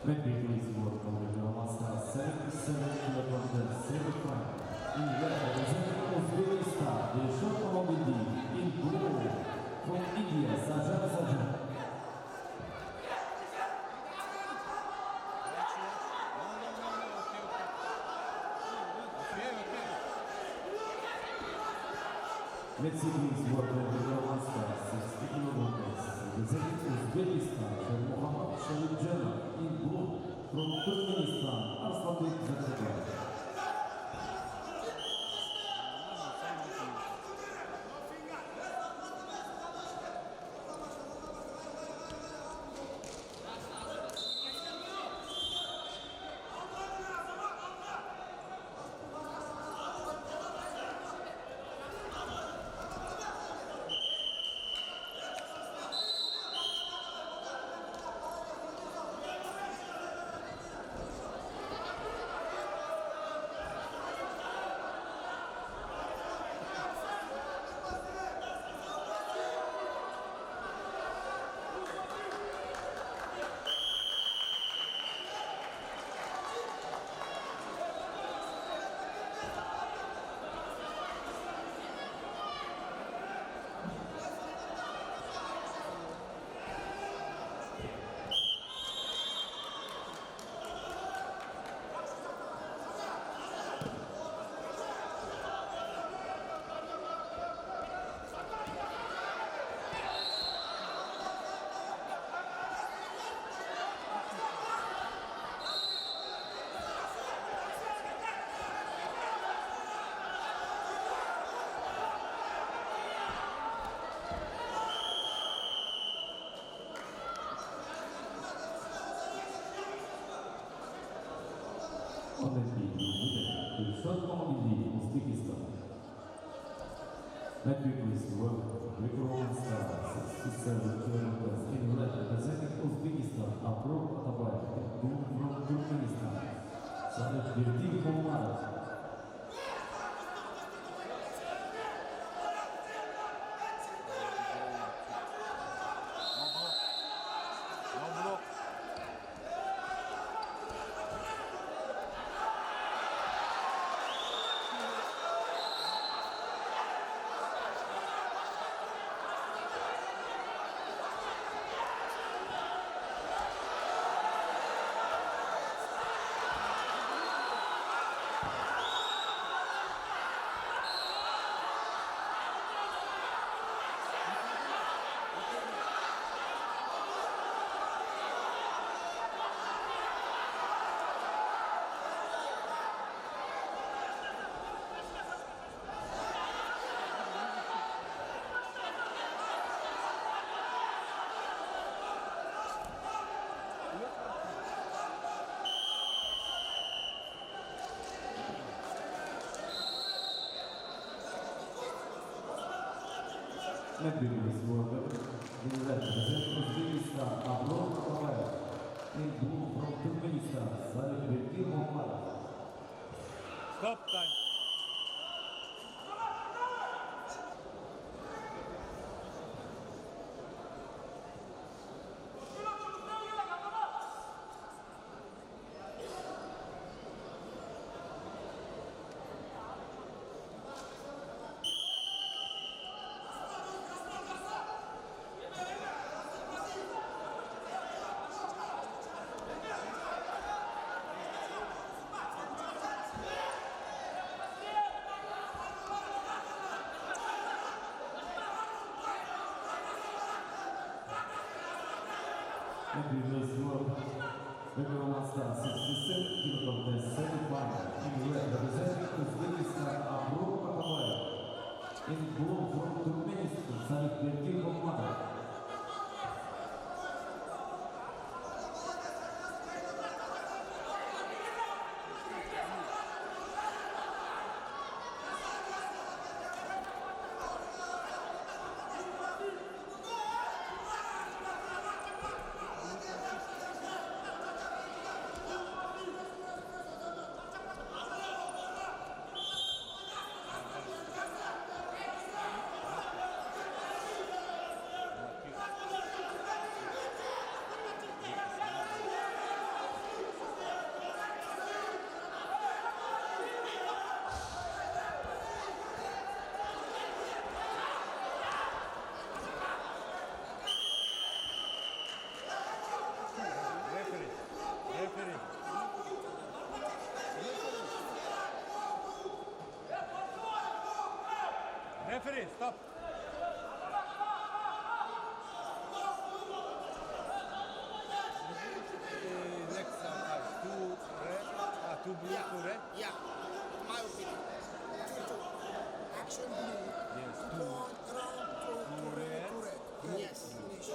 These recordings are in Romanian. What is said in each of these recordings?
Medvedev work on the Master 77 kg semi-final. In red, representing Uzbekistan, Dilshod Mohammadi. In blue, from India, Sajan Sajan. Mercedes work on the Master 60 kg representing Uzbekistan, Sheikh Mohammad Sharif Jannah. In blue, from Turkmenistan, Arslanbek Zakirov. Dilshod Mohammadi, Uzbekistan. Medvedev work Greco-Roman style 67 kg in red, representing Uzbekistan, Abror Atabayev. In blue, from Turkmenistan, Sadat Berdiyev Mohammad. Medvedev work in red, representing Uzbekistan, Abror Atabayev. In blue, from Turkmenistan, Sadat Berdiyev Mohammad. Stop time. Medvedev work Greco-Roman style 67 kg semi-final. In red, representing Uzbekistan, Abror Atabayev. In blue, from Turkmenistan, Sadat Berdiyev Mohammad. Referee, stop. Next time, two red, two blue, two red. Yeah, my opinion. Action blue. Yes, Go two. on around to red. red. Yes, finish.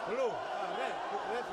Blue, red, red.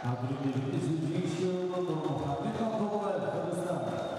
A primeiro exigência do Hamilton Kovalev, Kazakistan.